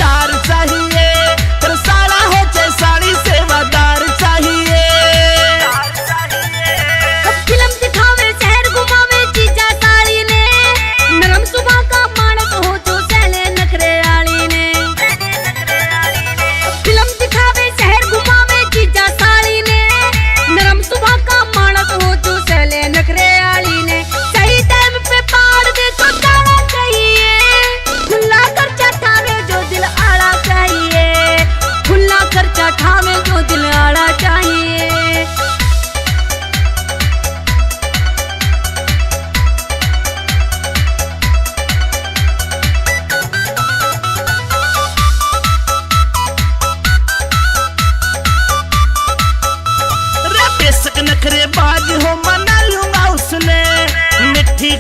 समझदार चाहिए, फिर साला हो चाहे साड़ी सेवादार चाहिए। फिल्म दिखावे शहर घुमावे चीजा साली ने, नरम सुबह का मानस हो जो सहले नखरे आली ने। फिल्म दिखावे शहर घुमावे चीजा साली ने, नरम सुबह का मानस हो जो सहले नखरे आली ने। सही टाइम पे पाड़ दे तो ताड़ा चाहिए, खुला खर्चा ठावे जो दिल आड़ा चाहिए, खुला खर्चा ठावे जो दिल आड़ा चाहिए। बेशक नखरेबाज हो मना लूंगा उसने, मिट्टी